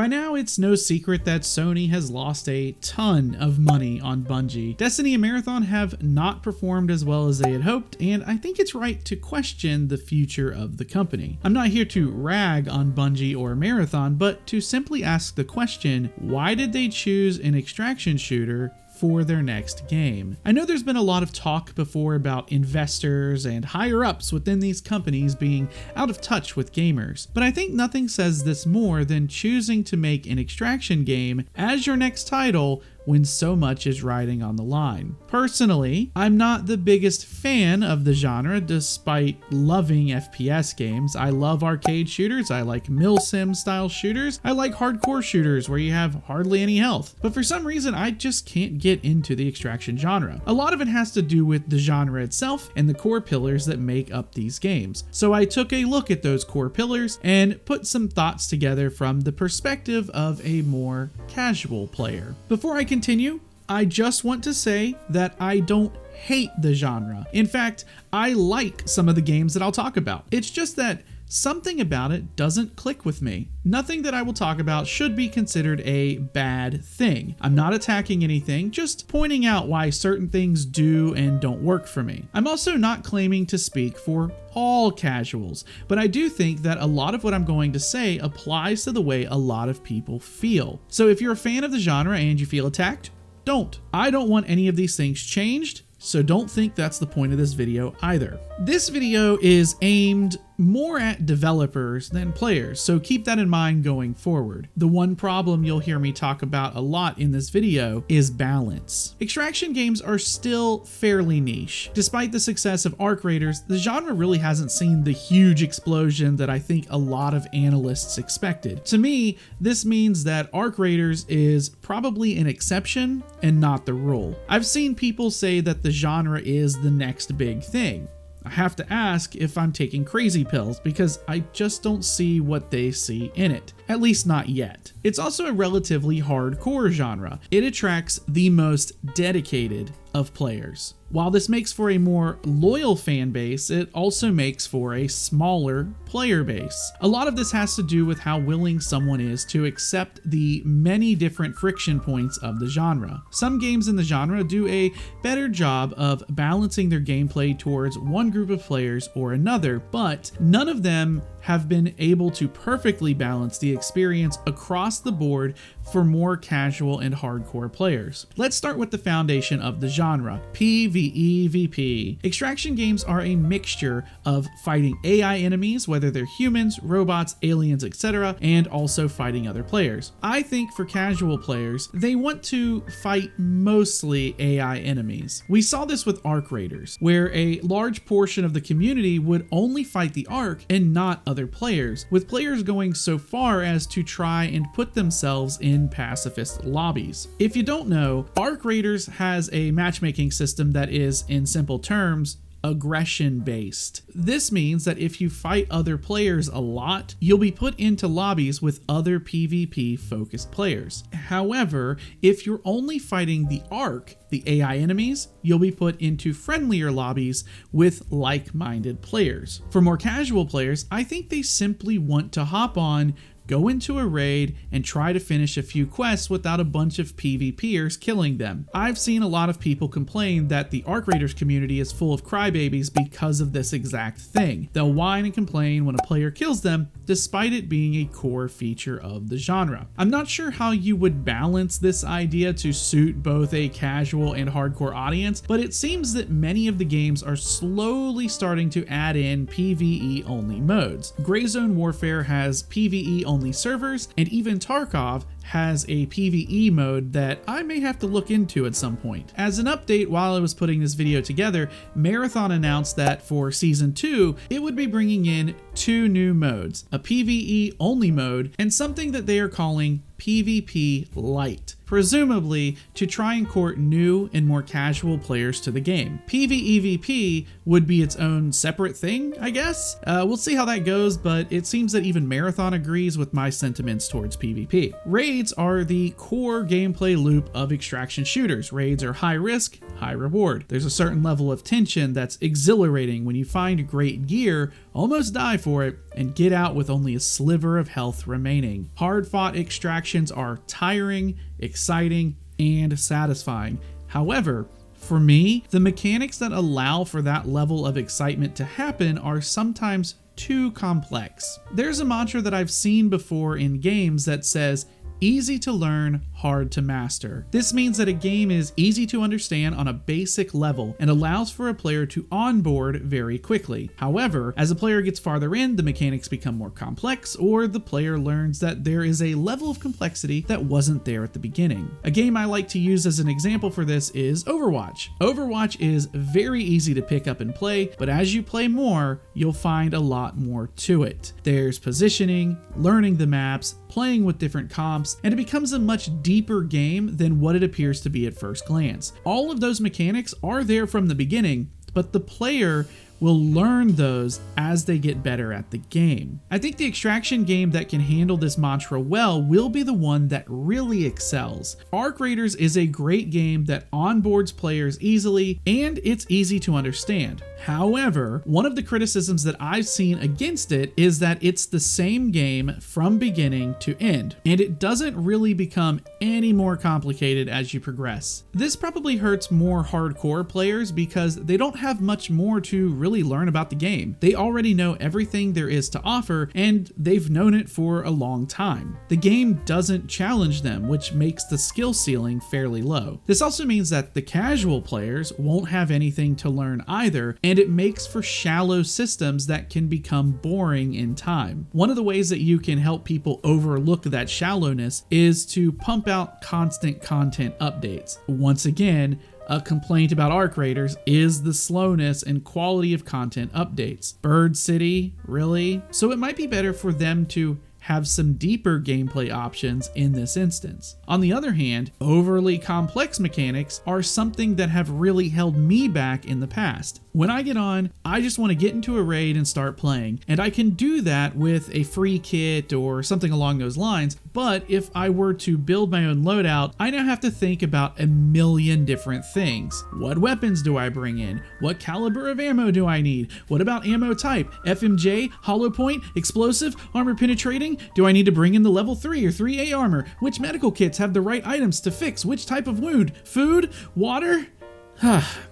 By now, it's no secret that Sony has lost a ton of money on Bungie. Destiny and Marathon have not performed as well as they had hoped, and I think it's right to question the future of the company. I'm not here to rag on Bungie or Marathon, but to simply ask the question, why did they choose an extraction shooter for their next game? I know there's been a lot of talk before about investors and higher ups within these companies being out of touch with gamers, but I think nothing says this more than choosing to make an extraction game as your next title when so much is riding on the line. Personally, I'm not the biggest fan of the genre despite loving FPS games. I love arcade shooters, I like milsim style shooters, I like hardcore shooters where you have hardly any health, but for some reason I just can't get into the extraction genre. A lot of it has to do with the genre itself and the core pillars that make up these games. So I took a look at those core pillars and put some thoughts together from the perspective of a more casual player. Before I continue, I just want to say that I don't hate the genre. In fact, I like some of the games that I'll talk about. It's just that something about it doesn't click with me. Nothing that I will talk about should be considered a bad thing. I'm not attacking anything, just pointing out why certain things do and don't work for me. I'm also not claiming to speak for all casuals, but I do think that a lot of what I'm going to say applies to the way a lot of people feel. So if you're a fan of the genre and you feel attacked, don't. I don't want any of these things changed, so don't think that's the point of this video either. This video is aimed more at developers than players, so keep that in mind going forward. The one problem you'll hear me talk about a lot in this video is balance. Extraction games are still fairly niche. Despite the success of Arc Raiders, the genre really hasn't seen the huge explosion that I think a lot of analysts expected. To me, this means that Arc Raiders is probably an exception and not the rule. I've seen people say that the genre is the next big thing. I have to ask if I'm taking crazy pills because I just don't see what they see in it, at least not yet. It's also a relatively hardcore genre. It attracts the most dedicated of players. While this makes for a more loyal fan base, it also makes for a smaller player base. A lot of this has to do with how willing someone is to accept the many different friction points of the genre. Some games in the genre do a better job of balancing their gameplay towards one group of players or another, but none of them have been able to perfectly balance the experience across the board for more casual and hardcore players. Let's start with the foundation of the genre, PvEvP. Extraction games are a mixture of fighting AI enemies, whether they're humans, robots, aliens, etc., and also fighting other players. I think for casual players, they want to fight mostly AI enemies. We saw this with Arc Raiders, where a large portion of the community would only fight the Arc and not other players, with players going so far as to try and put themselves in pacifist lobbies. If you don't know, Arc Raiders has a matchmaking system that is, in simple terms, aggression based. This means that if you fight other players a lot, you'll be put into lobbies with other PvP focused players. However, if you're only fighting the Arc, the AI enemies, you'll be put into friendlier lobbies with like-minded players. For more casual players, I think they simply want to hop on, go into a raid, and try to finish a few quests without a bunch of PvPers killing them. I've seen a lot of people complain that the Arc Raiders community is full of crybabies because of this exact thing. They'll whine and complain when a player kills them, despite it being a core feature of the genre. I'm not sure how you would balance this idea to suit both a casual and hardcore audience, but it seems that many of the games are slowly starting to add in PvE only modes. Gray Zone Warfare has PvE only servers, and even Tarkov has a PvE mode that I may have to look into at some point. As an update, while I was putting this video together, Marathon announced that for Season 2, it would be bringing in 2 new modes, a PvE only mode and something that they are calling PvP Lite, presumably to try and court new and more casual players to the game. PvEvP would be its own separate thing, I guess? We'll see how that goes, but it seems that even Marathon agrees with my sentiments towards PvP. Raids Raids are the core gameplay loop of extraction shooters. Raids are high risk, high reward. There's a certain level of tension that's exhilarating when you find great gear, almost die for it, and get out with only a sliver of health remaining. Hard-fought extractions are tiring, exciting, and satisfying. However, for me, the mechanics that allow for that level of excitement to happen are sometimes too complex. There's a mantra that I've seen before in games that says, easy to learn, hard to master. This means that a game is easy to understand on a basic level and allows for a player to onboard very quickly. However, as a player gets farther in, the mechanics become more complex, or the player learns that there is a level of complexity that wasn't there at the beginning. A game I like to use as an example for this is Overwatch. Overwatch is very easy to pick up and play, but as you play more, you'll find a lot more to it. There's positioning, learning the maps, playing with different comps, and it becomes a much deeper game than what it appears to be at first glance. All of those mechanics are there from the beginning, but the player will learn those as they get better at the game. I think the extraction game that can handle this mantra well will be the one that really excels. Arc Raiders is a great game that onboards players easily, and it's easy to understand. However, one of the criticisms that I've seen against it is that it's the same game from beginning to end, and it doesn't really become any more complicated as you progress. This probably hurts more hardcore players because they don't have much more to really learn about the game. They already know everything there is to offer, and they've known it for a long time. The game doesn't challenge them, which makes the skill ceiling fairly low. This also means that the casual players won't have anything to learn either, and it makes for shallow systems that can become boring in time. One of the ways that you can help people overlook that shallowness is to pump out constant content updates. Once again, a complaint about Arc Raiders is the slowness and quality of content updates. Bird City, really? So it might be better for them to have some deeper gameplay options in this instance. On the other hand, overly complex mechanics are something that have really held me back in the past. When I get on, I just want to get into a raid and start playing, and I can do that with a free kit or something along those lines, but if I were to build my own loadout, I now have to think about a million different things. What weapons do I bring in? What caliber of ammo do I need? What about ammo type? FMJ, hollow point, explosive, armor penetrating? Do I need to bring in the level 3 or 3A armor? Which medical kits have the right items to fix which type of wound? Food? Water?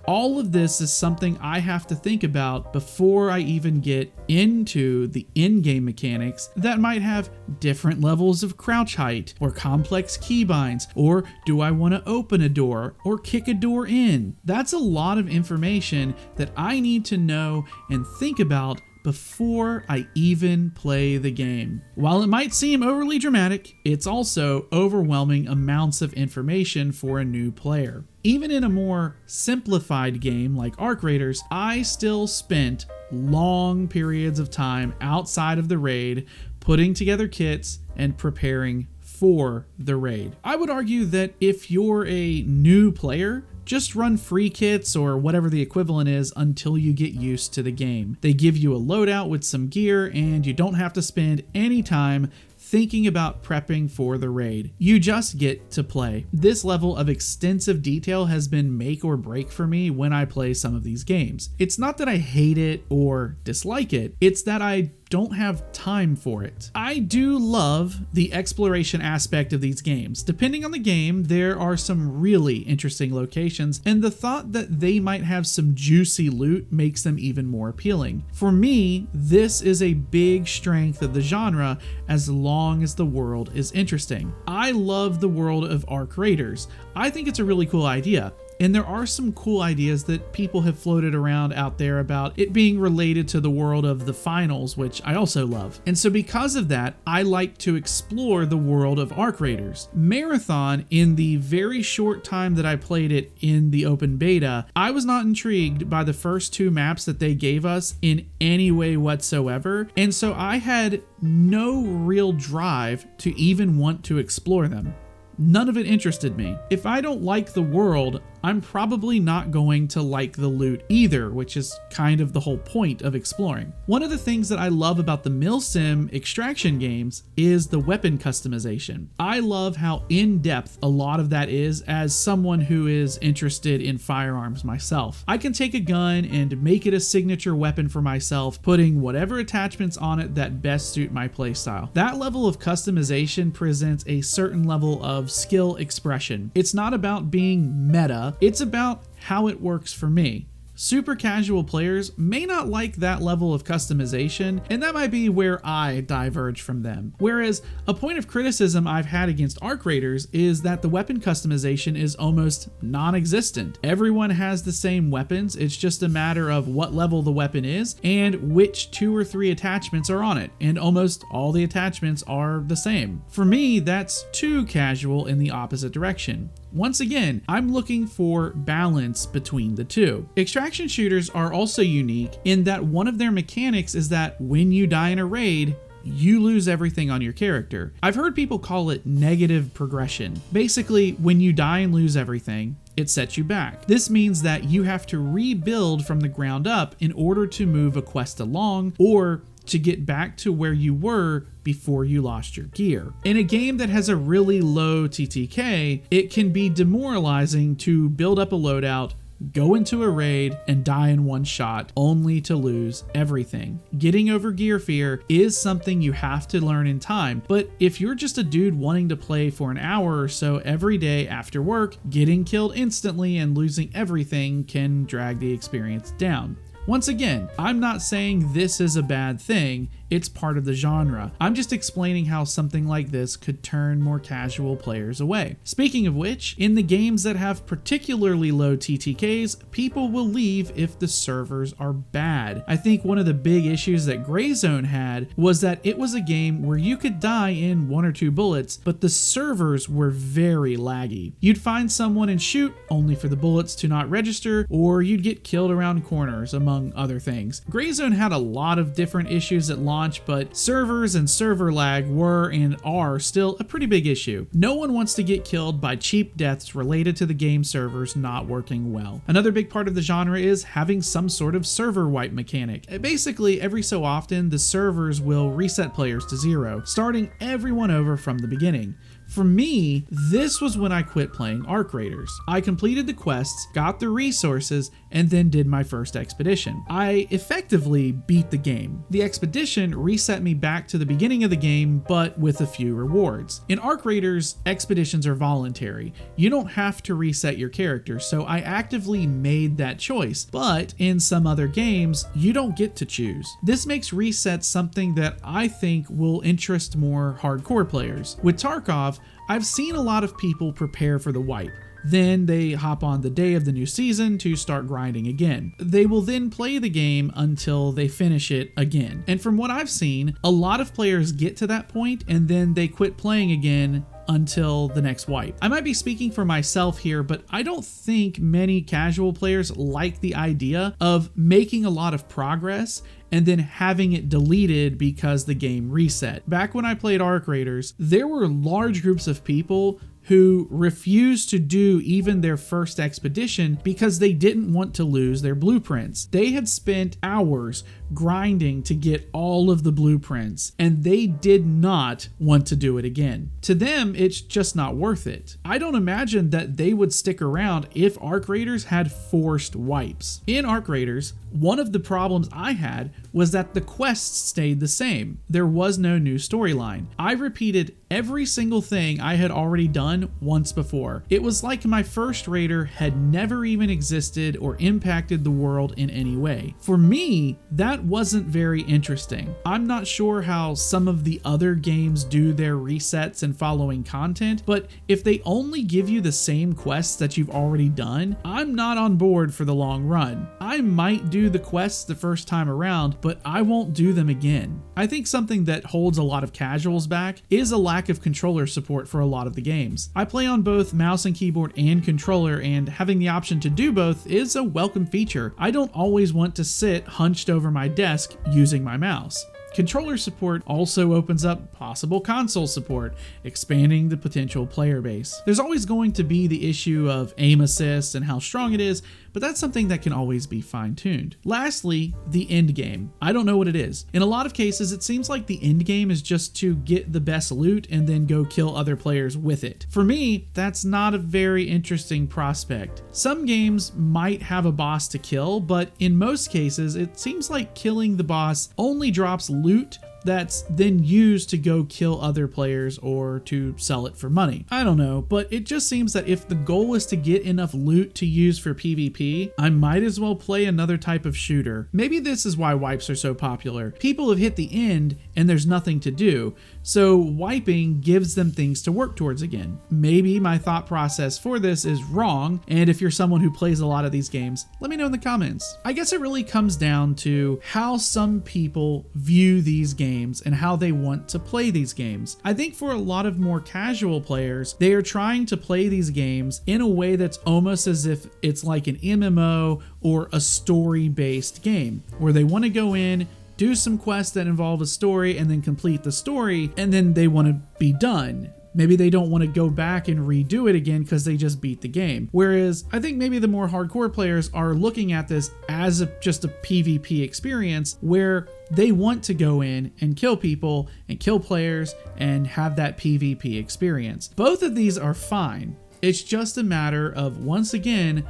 All of this is something I have to think about before I even get into the in-game mechanics that might have different levels of crouch height or complex keybinds, or do I want to open a door or kick a door in? That's a lot of information that I need to know and think about before I even play the game. While it might seem overly dramatic, it's also overwhelming amounts of information for a new player. Even in a more simplified game like Arc Raiders, I still spent long periods of time outside of the raid putting together kits and preparing for the raid. I would argue that if you're a new player, just run free kits or whatever the equivalent is until you get used to the game. They give you a loadout with some gear, and you don't have to spend any time thinking about prepping for the raid. You just get to play. This level of extensive detail has been make or break for me when I play some of these games. It's not that I hate it or dislike it, it's that I don't have time for it. I do love the exploration aspect of these games. Depending on the game, there are some really interesting locations, and the thought that they might have some juicy loot makes them even more appealing. For me, this is a big strength of the genre as long as the world is interesting. I love the world of Arc Raiders. I think it's a really cool idea. And there are some cool ideas that people have floated around out there about it being related to the world of the finals, which I also love. And so because of that, I like to explore the world of Arc Raiders. Marathon, in the very short time that I played it in the open beta, I was not intrigued by the first 2 maps that they gave us in any way whatsoever. And so I had no real drive to even want to explore them. None of it interested me. If I don't like the world, I'm probably not going to like the loot either, which is kind of the whole point of exploring. One of the things that I love about the milsim extraction games is the weapon customization. I love how in-depth a lot of that is as someone who is interested in firearms myself. I can take a gun and make it a signature weapon for myself, putting whatever attachments on it that best suit my playstyle. That level of customization presents a certain level of skill expression. It's not about being meta, it's about how it works for me. Super casual players may not like that level of customization, and that might be where I diverge from them. Whereas a point of criticism I've had against Arc Raiders is that the weapon customization is almost non-existent. Everyone has the same weapons, it's just a matter of what level the weapon is and which 2 or 3 attachments are on it, and almost all the attachments are the same. For me, that's too casual in the opposite direction. Once again, I'm looking for balance between the two. Extraction shooters are also unique in that one of their mechanics is that when you die in a raid, you lose everything on your character. I've heard people call it negative progression. Basically, when you die and lose everything, it sets you back. This means that you have to rebuild from the ground up in order to move a quest along or to get back to where you were before you lost your gear. In a game that has a really low TTK, it can be demoralizing to build up a loadout, go into a raid, and die in one shot, only to lose everything. Getting over gear fear is something you have to learn in time, but if you're just a dude wanting to play for an hour or so every day after work, getting killed instantly and losing everything can drag the experience down. Once again, I'm not saying this is a bad thing, it's part of the genre. I'm just explaining how something like this could turn more casual players away. Speaking of which, in the games that have particularly low TTKs, people will leave if the servers are bad. I think one of the big issues that Grayzone had was that it was a game where you could die in 1 or 2 bullets, but the servers were very laggy. You'd find someone and shoot, only for the bullets to not register, or you'd get killed around corners, among other things. Grayzone had a lot of different issues at launch, but servers and server lag were and are still a pretty big issue. No one wants to get killed by cheap deaths related to the game servers not working well. Another big part of the genre is having some sort of server wipe mechanic. Basically, every so often, the servers will reset players to 0, starting everyone over from the beginning. For me, this was when I quit playing Arc Raiders. I completed the quests, got the resources, and then did my first expedition. I effectively beat the game. The expedition reset me back to the beginning of the game, but with a few rewards. In Arc Raiders, expeditions are voluntary. You don't have to reset your character, so I actively made that choice. But in some other games, you don't get to choose. This makes resets something that I think will interest more hardcore players. With Tarkov, I've seen a lot of people prepare for the wipe. Then they hop on the day of the new season to start grinding again. They will then play the game until they finish it again. And from what I've seen, a lot of players get to that point and then they quit playing again until the next wipe. I might be speaking for myself here, but I don't think many casual players like the idea of making a lot of progress and then having it deleted because the game reset. Back when I played Arc Raiders, there were large groups of people who refused to do even their first expedition because they didn't want to lose their blueprints. They had spent hours grinding to get all of the blueprints, and they did not want to do it again. To them, it's just not worth it. I don't imagine that they would stick around if Arc Raiders had forced wipes. In Arc Raiders, one of the problems I had was that the quests stayed the same. There was no new storyline. I repeated every single thing I had already done once before. It was like my first raider had never even existed or impacted the world in any way. For me, that wasn't very interesting. I'm not sure how some of the other games do their resets and following content, but if they only give you the same quests that you've already done, I'm not on board for the long run. I might do the quests the first time around, but I won't do them again. I think something that holds a lot of casuals back is a lack of controller support for a lot of the games. I play on both mouse and keyboard and controller, and having the option to do both is a welcome feature. I don't always want to sit hunched over my desk using my mouse. Controller support also opens up possible console support, expanding the potential player base. There's always going to be the issue of aim assist and how strong it is, but that's something that can always be fine-tuned. Lastly, the end game. I don't know what it is. In a lot of cases, it seems like the end game is just to get the best loot and then go kill other players with it. For me, that's not a very interesting prospect. Some games might have a boss to kill, but in most cases, it seems like killing the boss only drops loot that's then used to go kill other players or to sell it for money. I don't know, but it just seems that if the goal is to get enough loot to use for PvP, I might as well play another type of shooter. Maybe this is why wipes are so popular. People have hit the end and there's nothing to do, so wiping gives them things to work towards again. Maybe my thought process for this is wrong, and if you're someone who plays a lot of these games, let me know in the comments. I guess it really comes down to how some people view these games and how they want to play these games. I think for a lot of more casual players, they are trying to play these games in a way that's almost as if it's like an MMO or a story-based game, where they want to go in, do some quests that involve a story, and then complete the story, and then they want to be done. Maybe they don't want to go back and redo it again because they just beat the game. Whereas I think maybe the more hardcore players are looking at this as just a PvP experience where they want to go in and kill people and kill players and have that PvP experience. Both of these are fine. It's just a matter of, once again,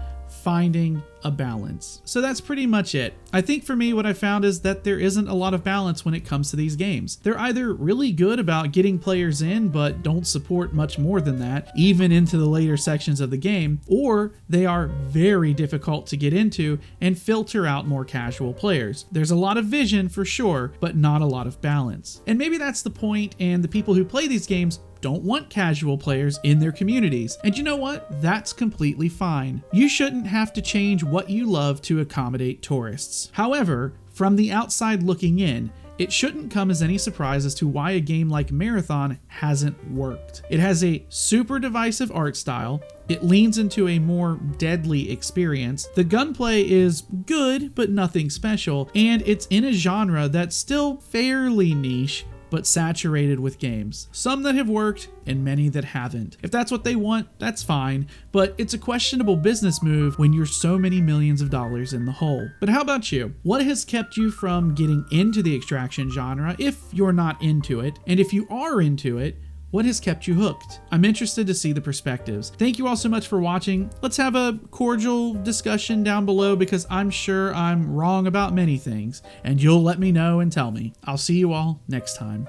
finding a balance. So that's pretty much it. I think for me, what I found is that there isn't a lot of balance when it comes to these games. They're either really good about getting players in, but don't support much more than that, even into the later sections of the game, or they are very difficult to get into and filter out more casual players. There's a lot of vision for sure, but not a lot of balance. And maybe that's the point, and the people who play these games don't want casual players in their communities. And you know what? That's completely fine. You shouldn't have to change what you love to accommodate tourists. However, from the outside looking in, it shouldn't come as any surprise as to why a game like Marathon hasn't worked. It has a super divisive art style. It leans into a more deadly experience. The gunplay is good, but nothing special. And it's in a genre that's still fairly niche, but saturated with games. Some that have worked and many that haven't. If that's what they want, that's fine, but it's a questionable business move when you're so many millions of dollars in the hole. But how about you? What has kept you from getting into the extraction genre if you're not into it? And if you are into it, what has kept you hooked? I'm interested to see the perspectives. Thank you all so much for watching. Let's have a cordial discussion down below because I'm sure I'm wrong about many things, and you'll let me know and tell me. I'll see you all next time.